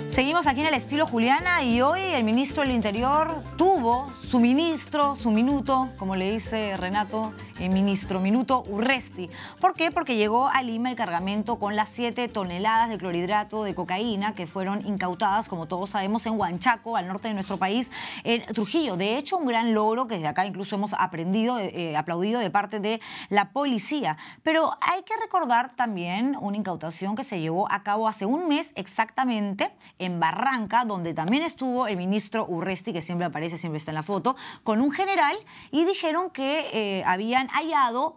Seguimos aquí en el estilo Juliana y hoy el ministro del Interior tuvo su ministro, su minuto, como le dice Renato, el ministro, minuto Urresti. ¿Por qué? Porque llegó a Lima el cargamento con las 7 toneladas de clorhidrato de cocaína que fueron incautadas, como todos sabemos, en Huanchaco, al norte de nuestro país, en Trujillo. De hecho, un gran logro que desde acá incluso hemos aplaudido de parte de la policía. Pero hay que recordar también una incautación que se llevó a cabo hace un mes exactamente en Barranca, donde también estuvo el ministro Urresti, que siempre aparece, siempre está en la foto, con un general, y dijeron que habían hallado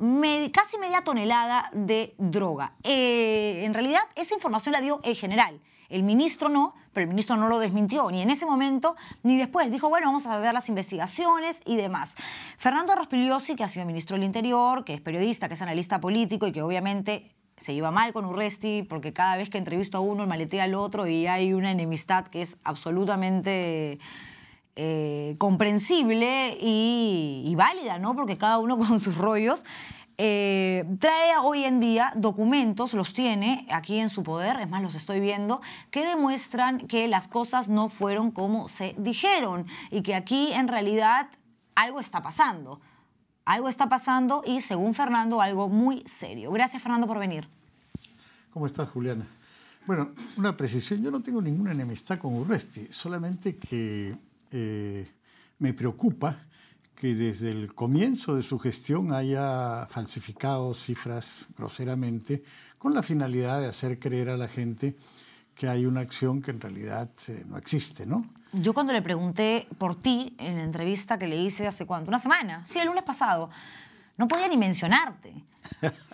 casi media tonelada de droga. En realidad, esa información la dio el general. El ministro no, pero el ministro no lo desmintió, ni en ese momento ni después. Dijo, bueno, vamos a ver las investigaciones y demás. Fernando Rospigliosi, que ha sido ministro del Interior, que es periodista, que es analista político y que obviamente se lleva mal con Urresti porque cada vez que entrevista a uno, maletea al otro y hay una enemistad que es absolutamente comprensible y válida, ¿no? Porque cada uno con sus rollos. Trae hoy en día documentos, los tiene aquí en su poder, es más, los estoy viendo, que demuestran que las cosas no fueron como se dijeron y que aquí en realidad algo está pasando. Algo está pasando y, según Fernando, algo muy serio. Gracias, Fernando, por venir. ¿Cómo estás, Juliana? Bueno, una precisión. Yo no tengo ninguna enemistad con Urresti, solamente que me preocupa que desde el comienzo de su gestión haya falsificado cifras groseramente con la finalidad de hacer creer a la gente que hay una acción que en realidad no existe, ¿no? Yo cuando le pregunté por ti en la entrevista que le hice hace ¿cuánto? Una semana. Sí, el lunes pasado. No podía ni mencionarte.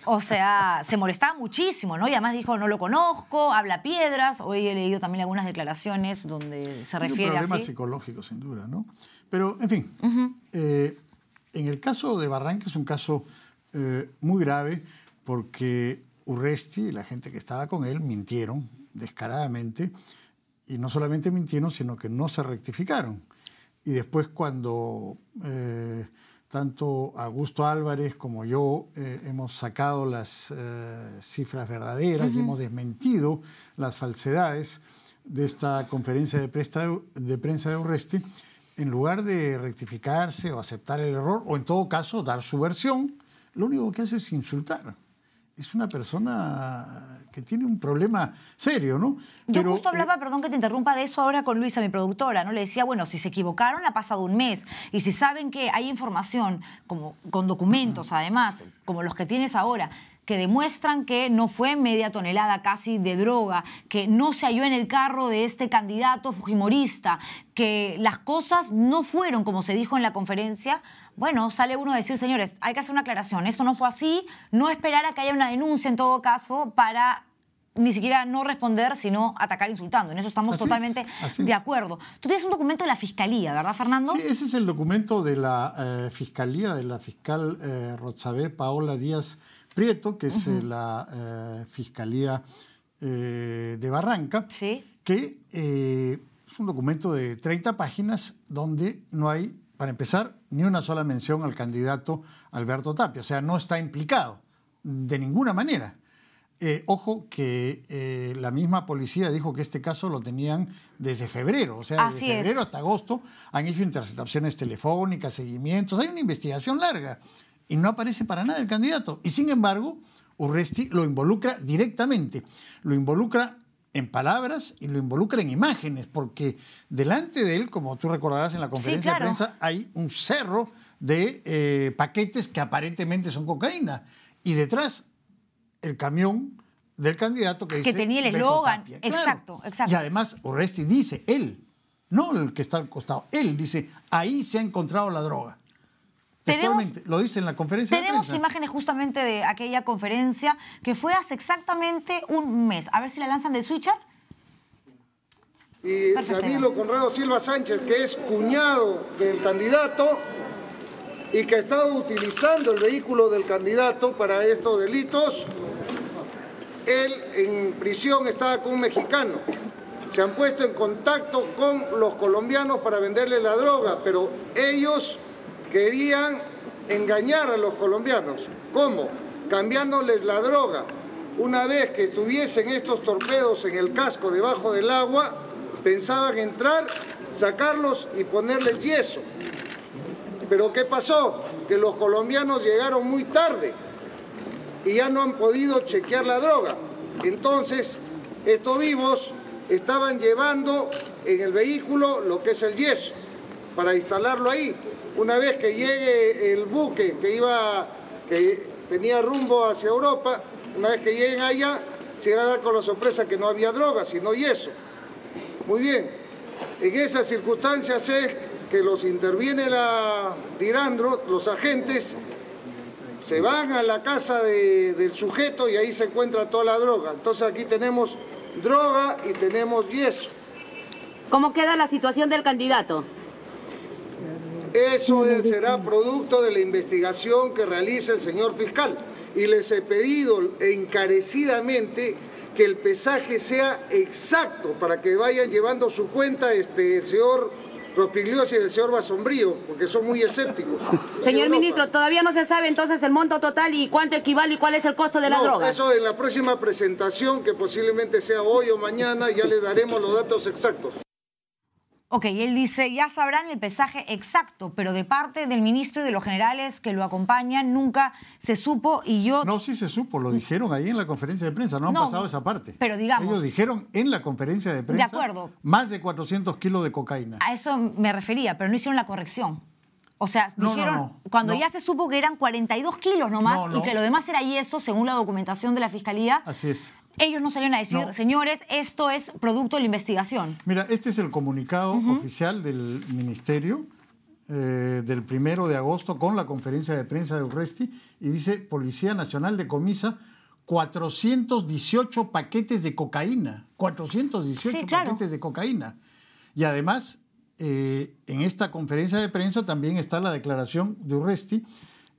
O sea, se molestaba muchísimo, ¿no? Y además dijo, no lo conozco, habla piedras. Hoy he leído también algunas declaraciones donde se refiere así. Un problema psicológico, sin duda, ¿no? Pero, en fin, en el caso de Barranca es un caso muy grave porque Urresti y la gente que estaba con él mintieron descaradamente. Y no solamente mintieron, sino que no se rectificaron. Y después cuando tanto Augusto Álvarez como yo hemos sacado las cifras verdaderas y hemos desmentido las falsedades de esta conferencia de prensa de Urresti, en lugar de rectificarse o aceptar el error, o en todo caso dar su versión, lo único que hace es insultar. Es una persona que tiene un problema serio, ¿no? Yo justo hablaba, perdón que te interrumpa, de eso ahora con Luisa, mi productora, ¿no? Le decía, bueno, si se equivocaron ha pasado un mes y si saben que hay información, como con documentos además, como los que tienes ahora, que demuestran que no fue media tonelada casi de droga, que no se halló en el carro de este candidato fujimorista, que las cosas no fueron como se dijo en la conferencia, bueno, sale uno a decir, señores, hay que hacer una aclaración, esto no fue así, no esperar a que haya una denuncia en todo caso para ni siquiera no responder, sino atacar insultando. En eso estamos totalmente de acuerdo. Tú tienes un documento de la Fiscalía, ¿verdad, Fernando? Sí, ese es el documento de la Fiscalía, de la fiscal Rotzabé Paola Díaz Prieto, que es la Fiscalía de Barranca, que es un documento de 30 páginas donde no hay, para empezar, ni una sola mención al candidato Alberto Tapia. O sea, no está implicado de ninguna manera. Ojo que la misma policía dijo que este caso lo tenían desde febrero. O sea, desde febrero hasta agosto han hecho interceptaciones telefónicas, seguimientos. Hay una investigación larga y no aparece para nada el candidato. Y sin embargo, Urresti lo involucra directamente. Lo involucra en palabras y lo involucra en imágenes, porque delante de él, como tú recordarás en la conferencia de prensa, hay un cerro de paquetes que aparentemente son cocaína. Y detrás, el camión del candidato que dice... Que tenía el eslogan. Exacto, exacto. Y además, Urresti dice, él, no el que está al costado, él dice, ahí se ha encontrado la droga. Lo dice en la conferencia de prensa. Tenemos imágenes justamente de aquella conferencia que fue hace exactamente un mes. A ver si la lanzan de switcher. Y Danilo Conrado Silva Sánchez, que es cuñado del candidato y que ha estado utilizando el vehículo del candidato para estos delitos, él en prisión estaba con un mexicano. Se han puesto en contacto con los colombianos para venderle la droga, pero ellos querían engañar a los colombianos. ¿Cómo? Cambiándoles la droga. una vez que estuviesen estos torpedos en el casco debajo del agua, pensaban entrar, sacarlos y ponerles yeso. Pero ¿qué pasó? Que los colombianos llegaron muy tarde y ya no han podido chequear la droga. Entonces, estos vivos estaban llevando en el vehículo lo que es el yeso para instalarlo ahí. Una vez que llegue el buque que tenía rumbo hacia Europa, una vez que lleguen allá, se van a dar con la sorpresa que no había droga, sino yeso. Muy bien, en esas circunstancias es que los interviene la Dirandro, los agentes, se van a la casa del sujeto y ahí se encuentra toda la droga. Entonces aquí tenemos droga y tenemos yeso. ¿Cómo queda la situación del candidato? Eso será producto de la investigación que realiza el señor fiscal. Y les he pedido encarecidamente que el pesaje sea exacto para que vayan llevando su cuenta el señor Rospigliosi y el señor Basombrío, porque son muy escépticos. Señor ministro, todavía no se sabe entonces el monto total y cuánto equivale y cuál es el costo de la droga. Eso en la próxima presentación, que posiblemente sea hoy o mañana, ya les daremos los datos exactos. Ok, él dice, ya sabrán el pesaje exacto, pero de parte del ministro y de los generales que lo acompañan nunca se supo y yo... No, sí se supo, lo dijeron ahí en la conferencia de prensa, no han pasado esa parte. Pero digamos... Ellos dijeron en la conferencia de prensa de acuerdo, más de 400 kilos de cocaína. A eso me refería, pero no hicieron la corrección. O sea, dijeron, cuando ya se supo que eran 42 kilos nomás y que lo demás era yeso, según la documentación de la Fiscalía... Así es. Ellos no salieron a decir, señores, esto es producto de la investigación. Mira, este es el comunicado oficial del Ministerio del 1 de agosto con la conferencia de prensa de Urresti y dice, Policía Nacional decomisa 418 paquetes de cocaína. 418 paquetes de cocaína. Y además, en esta conferencia de prensa también está la declaración de Urresti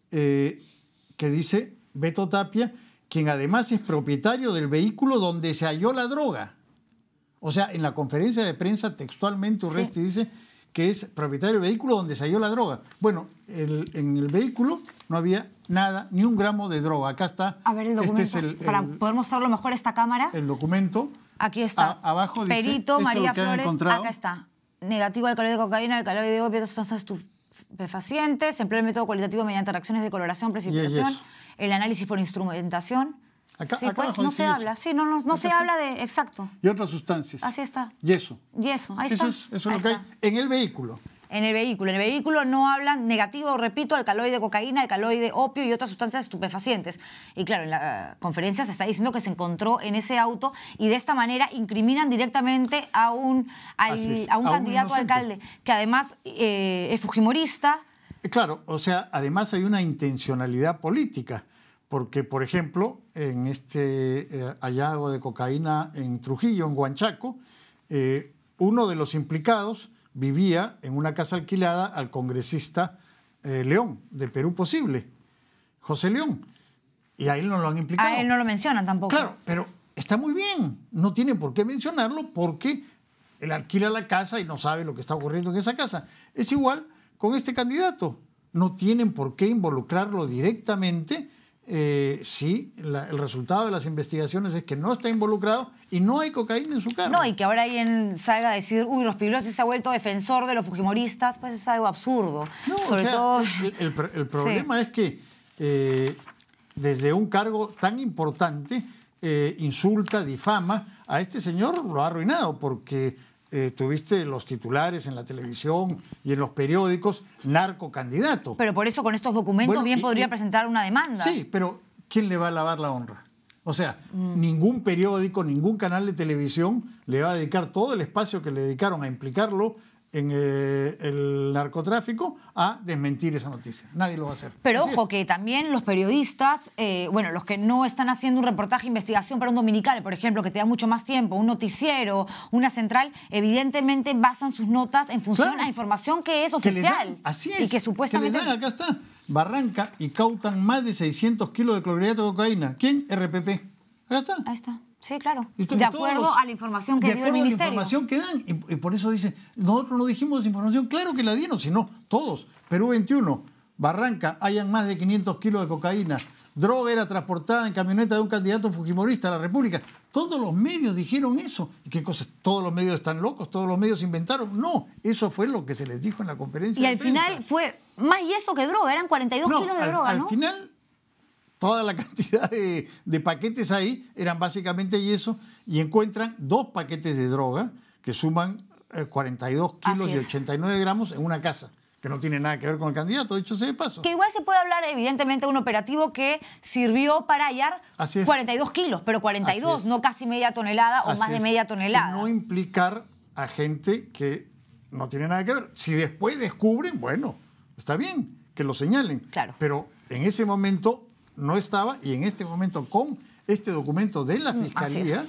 que dice, Beto Tapia, quien además es propietario del vehículo donde se halló la droga. O sea, en la conferencia de prensa textualmente Urresti dice que es propietario del vehículo donde se halló la droga. Bueno, en el vehículo no había nada, ni un gramo de droga. Acá está. A ver el documento, para poder mostrarlo mejor a esta cámara. El documento. Aquí está. Abajo dice, Perito María Flores, acá está. Negativo de alcaloide de cocaína, alcaloide de opio, sustancias estupefacientes, empleo el método cualitativo mediante reacciones de coloración, precipitación, el análisis por instrumentación. Acá pues no se habla, no se habla de exacto. Y otras sustancias. Así está. Yeso. Yeso, ahí está. Eso es lo que hay en el vehículo. En el vehículo no hablan negativo, repito, alcaloide de cocaína, alcaloide de opio y otras sustancias estupefacientes. Y claro, en la conferencia se está diciendo que se encontró en ese auto y de esta manera incriminan directamente a un candidato a alcalde que además es fujimorista. Claro, o sea, además hay una intencionalidad política, porque, por ejemplo, en este hallazgo de cocaína en Trujillo, en Huanchaco, uno de los implicados vivía en una casa alquilada al congresista León, de Perú Posible, José León. Y a él no lo han implicado. A él no lo mencionan tampoco. Claro, pero está muy bien. No tienen por qué mencionarlo porque él alquila la casa y no sabe lo que está ocurriendo en esa casa. Es igual con este candidato. No tienen por qué involucrarlo directamente si el resultado de las investigaciones es que no está involucrado y no hay cocaína en su carro. No, y que ahora alguien salga a decir, uy, Rospigliosi se ha vuelto defensor de los fujimoristas, pues es algo absurdo. No, sobre todo... el problema es que desde un cargo tan importante insulta, difama, a este señor lo ha arruinado porque... tuviste los titulares en la televisión y en los periódicos, narcocandidato. Pero por eso con estos documentos bien podría presentar una demanda. Sí, pero ¿quién le va a lavar la honra? O sea, ningún periódico, ningún canal de televisión le va a dedicar todo el espacio que le dedicaron a implicarlo en el narcotráfico a desmentir esa noticia. Nadie lo va a hacer. Pero ojo que también los periodistas, los que no están haciendo un reportaje, investigación para un dominical, por ejemplo, que te da mucho más tiempo, un noticiero, una central, evidentemente basan sus notas en función a información que es oficial. Así es. Y que supuestamente... acá está. Barranca incautan más de 600 kilos de clorhidrato de cocaína. ¿Quién? RPP. Acá está. Ahí está. Sí, claro. De acuerdo a la información que dio el ministerio. De acuerdo a la información que dan. Y por eso dicen, nosotros no dijimos esa información. Claro que la dieron, sino todos. Perú 21, Barranca hayan más de 500 kilos de cocaína. Droga era transportada en camioneta de un candidato fujimorista a la República. Todos los medios dijeron eso. ¿Y qué cosas? ¿Todos los medios están locos? ¿Todos los medios inventaron? No, eso fue lo que se les dijo en la conferencia de prensa. Y al final fue más yeso que droga, eran 42 kilos de droga, ¿no? Al final, toda la cantidad de paquetes ahí eran básicamente yeso y encuentran 2 paquetes de droga que suman 42 kilos y 89 gramos en una casa, que no tiene nada que ver con el candidato, dicho sea de paso. Que igual se puede hablar, evidentemente, de un operativo que sirvió para hallar 42 kilos, pero 42, no casi media tonelada o más de media tonelada. Y no implicar a gente que no tiene nada que ver. Si después descubren, bueno, está bien que lo señalen. Claro. Pero en ese momento no estaba, y en este momento con este documento de la Fiscalía...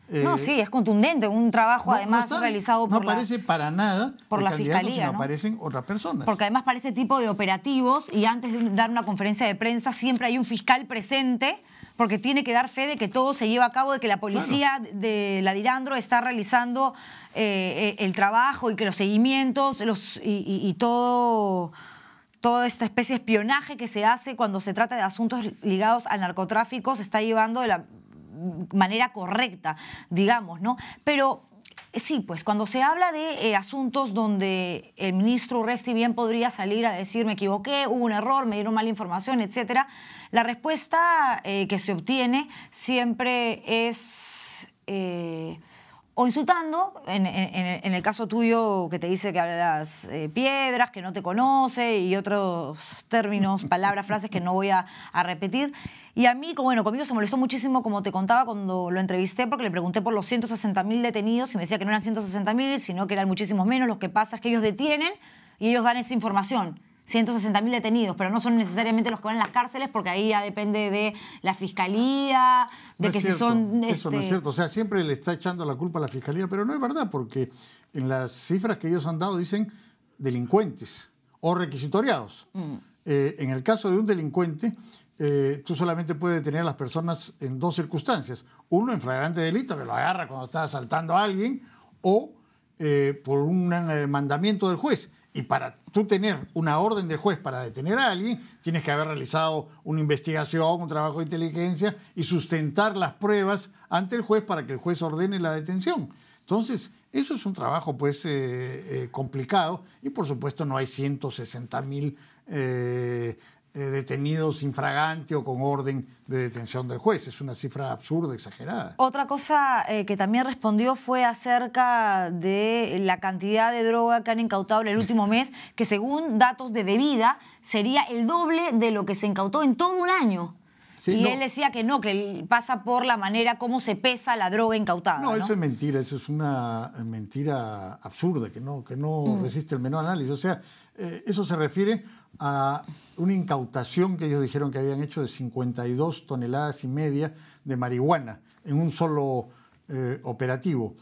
no, sí, es contundente, un trabajo además realizado por no aparece para nada por la Fiscalía, ¿no? Aparecen otras personas. Porque además para ese tipo de operativos, y antes de dar una conferencia de prensa, siempre hay un fiscal presente, porque tiene que dar fe de que todo se lleva a cabo, de que la policía de la Dirandro está realizando el trabajo y que los seguimientos y toda esta especie de espionaje que se hace cuando se trata de asuntos ligados al narcotráfico se está llevando de la manera correcta, digamos, ¿no? Pero sí, pues cuando se habla de asuntos donde el ministro Urresti bien podría salir a decir me equivoqué, hubo un error, me dieron mala información, etcétera, la respuesta que se obtiene siempre es o insultando, en el caso tuyo que te dice que hablas piedras, que no te conoce y otros términos, palabras, frases que no voy a repetir. Y a mí, bueno, conmigo se molestó muchísimo, como te contaba cuando lo entrevisté, porque le pregunté por los 160.000 detenidos y me decía que no eran 160.000, sino que eran muchísimos menos. Lo que pasa es que ellos detienen y ellos dan esa información. 160.000 detenidos, pero no son necesariamente los que van en las cárceles, porque ahí ya depende de la Fiscalía, de que si son... Eso no es cierto. O sea, siempre le está echando la culpa a la Fiscalía, pero no es verdad, porque en las cifras que ellos han dado dicen delincuentes o requisitoriados. En el caso de un delincuente, tú solamente puedes detener a las personas en 2 circunstancias. Uno, en flagrante delito, que lo agarra cuando está asaltando a alguien, o por un mandamiento del juez. Y para tú tener una orden del juez para detener a alguien, tienes que haber realizado una investigación, un trabajo de inteligencia y sustentar las pruebas ante el juez para que el juez ordene la detención. Entonces, eso es un trabajo pues complicado y por supuesto no hay 160.000 detenidos infragante o con orden de detención del juez. Es una cifra absurda, exagerada. Otra cosa que también respondió fue acerca de la cantidad de droga que han incautado en el último mes, que según datos de Devida sería el doble de lo que se incautó en todo un año. Sí, y él decía que no, que pasa por la manera como se pesa la droga incautada. No, eso es mentira, eso es una mentira absurda, que no resiste el menor análisis. O sea, eso se refiere a una incautación que ellos dijeron que habían hecho de 52 toneladas y media de marihuana en un solo operativo.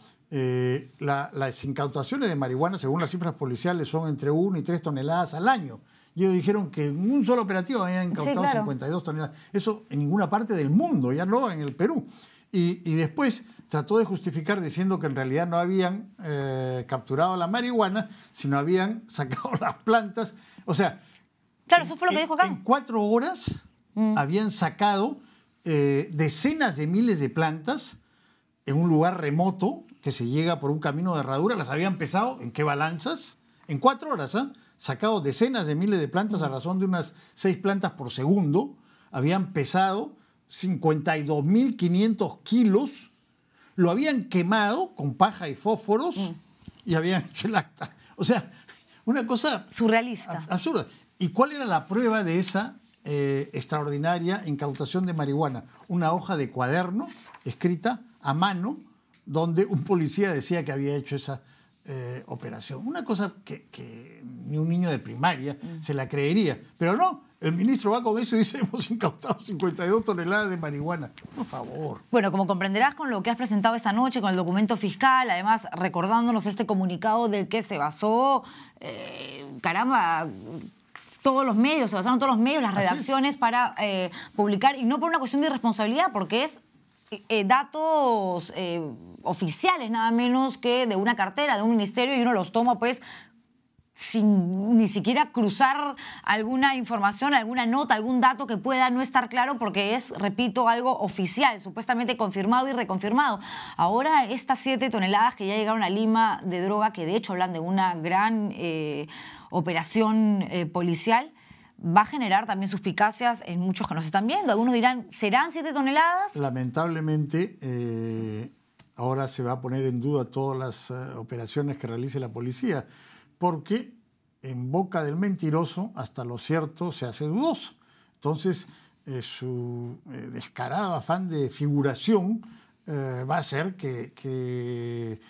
Las incautaciones de marihuana, según las cifras policiales, son entre 1 y 3 toneladas al año. Y ellos dijeron que en un solo operativo habían incautado 52 toneladas. Eso en ninguna parte del mundo, ya no en el Perú. Y después trató de justificar diciendo que en realidad no habían capturado la marihuana, sino habían sacado las plantas. O sea, claro, eso fue lo que dijo acá. En 4 horas habían sacado decenas de miles de plantas en un lugar remoto que se llega por un camino de herradura. Las habían pesado, ¿en qué balanzas? En 4 horas, sacado decenas de miles de plantas a razón de unas 6 plantas por segundo. Habían pesado 52.500 kilos. Lo habían quemado con paja y fósforos y habían hecho el acta. O sea, una cosa surrealista, absurda. ¿Y cuál era la prueba de esa extraordinaria incautación de marihuana? Una hoja de cuaderno escrita a mano donde un policía decía que había hecho esa operación. Una cosa que ni un niño de primaria se la creería. Pero no, el ministro va con eso y dice hemos incautado 52 toneladas de marihuana. Por favor. Bueno, como comprenderás con lo que has presentado esta noche, con el documento fiscal, además recordándonos este comunicado del que se basó, caramba, todos los medios, se basaron todos los medios, las redacciones para publicar, y no por una cuestión de irresponsabilidad, porque es datos oficiales, nada menos que de una cartera, de un ministerio, y uno los toma pues sin ni siquiera cruzar alguna información, alguna nota, algún dato que pueda no estar claro porque es, repito, algo oficial, supuestamente confirmado y reconfirmado. Ahora estas 7 toneladas que ya llegaron a Lima de droga, que de hecho hablan de una gran operación policial, va a generar también suspicacias en muchos que nos están viendo. Algunos dirán, ¿serán 7 toneladas? Lamentablemente, ahora se va a poner en duda todas las operaciones que realice la policía, porque en boca del mentiroso hasta lo cierto se hace dudoso. Entonces, su descarado afán de figuración va a hacer que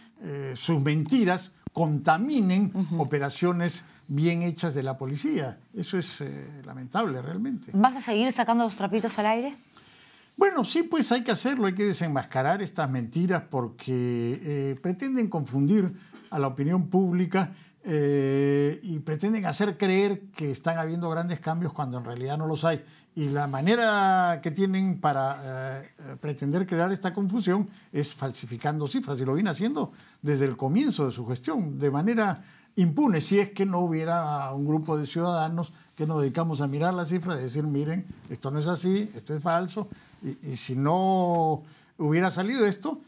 sus mentiras contaminen operaciones bien hechas de la policía. Eso es lamentable realmente. ¿Vas a seguir sacando los trapitos al aire? Bueno, sí, pues hay que hacerlo, hay que desenmascarar estas mentiras porque pretenden confundir a la opinión pública y pretenden hacer creer que están habiendo grandes cambios cuando en realidad no los hay. Y la manera que tienen para pretender crear esta confusión es falsificando cifras, y lo viene haciendo desde el comienzo de su gestión, de manera impune, si es que no hubiera un grupo de ciudadanos que nos dedicamos a mirar las cifras y decir, miren, esto no es así, esto es falso, y si no hubiera salido esto,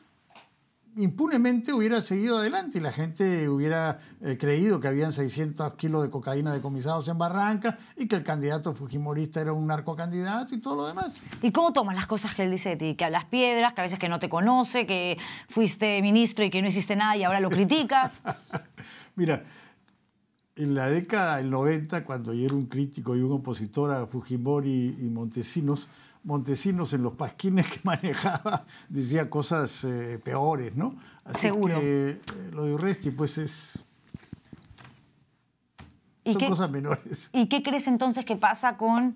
impunemente hubiera seguido adelante y la gente hubiera creído que habían 600 kilos de cocaína decomisados en Barranca y que el candidato fujimorista era un narcocandidato y todo lo demás. ¿Y cómo tomas las cosas que él dice de ti? Que hablas piedras, que a veces que no te conoce, que fuiste ministro y que no hiciste nada y ahora lo criticas. Mira, en la década del 90, cuando yo era un crítico y un opositor a Fujimori y Montesinos en los pasquines que manejaba decía cosas peores, ¿no? Así seguro. Que, lo de Urresti, pues son cosas menores. ¿Y qué crees entonces que pasa con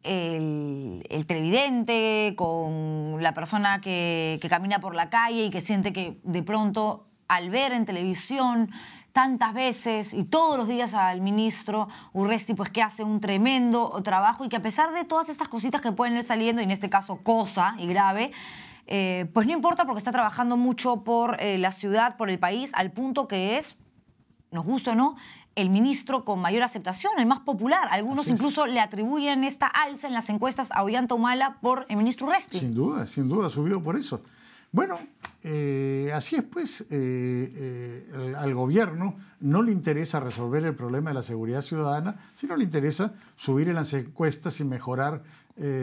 el televidente, con la persona que camina por la calle y que siente que de pronto al ver en televisión tantas veces y todos los días al ministro Urresti, pues que hace un tremendo trabajo y que a pesar de todas estas cositas que pueden ir saliendo, y en este caso cosa y grave, pues no importa porque está trabajando mucho por la ciudad, por el país, al punto que es, nos gusta o no, el ministro con mayor aceptación, el más popular. Algunos incluso le atribuyen esta alza en las encuestas a Ollanta Humala por el ministro Urresti. Sin duda, subió por eso. Bueno, así es, pues, al gobierno no le interesa resolver el problema de la seguridad ciudadana, sino le interesa subir en las encuestas y mejorar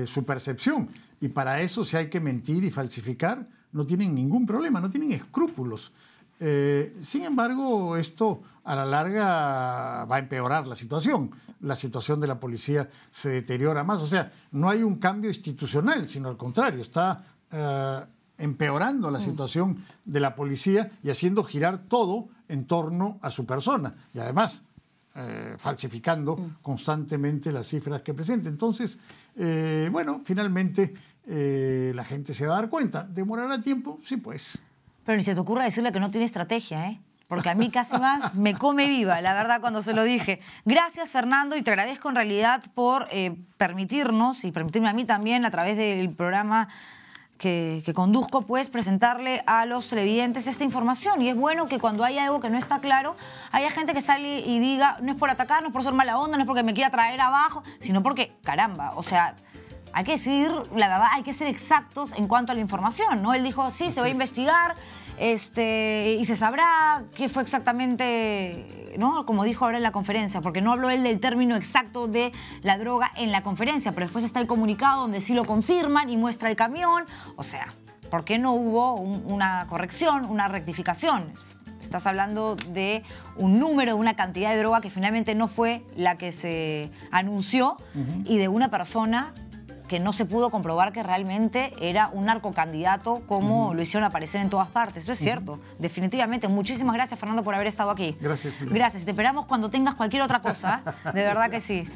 su percepción. Y para eso, si hay que mentir y falsificar, no tienen ningún problema, no tienen escrúpulos. Sin embargo, esto a la larga va a empeorar la situación. La situación de la policía se deteriora más. O sea, no hay un cambio institucional, sino al contrario, está empeorando la situación de la policía y haciendo girar todo en torno a su persona. Y además, falsificando constantemente las cifras que presenta. Entonces, bueno, finalmente la gente se va a dar cuenta. ¿Demorará tiempo? Sí, pues. Pero ni se te ocurra decirle que no tiene estrategia, ¿eh? Porque a mí casi más me come viva, la verdad, cuando se lo dije. Gracias, Fernando, y te agradezco en realidad por permitirnos, y permitirme a mí también, a través del programa que conduzco, pues presentarle a los televidentes esta información. Y es bueno que cuando hay algo que no está claro, haya gente que sale y diga, no es por atacar, no es por ser mala onda, no es porque me quiera traer abajo, sino porque, caramba, o sea, hay que decir la verdad, hay que ser exactos en cuanto a la información, ¿no? Él dijo, sí, se va a investigar y se sabrá qué fue exactamente, ¿no? Como dijo ahora en la conferencia, porque no habló él del término exacto de la droga en la conferencia, pero después está el comunicado donde sí lo confirman y muestra el camión. O sea, ¿por qué no hubo una corrección, una rectificación? Estás hablando de un número, de una cantidad de droga que finalmente no fue la que se anunció y de una persona que no se pudo comprobar que realmente era un narcocandidato como lo hicieron aparecer en todas partes. Eso es cierto, definitivamente. Muchísimas gracias, Fernando, por haber estado aquí. Gracias, Julia. Gracias. Te esperamos cuando tengas cualquier otra cosa. De verdad que sí.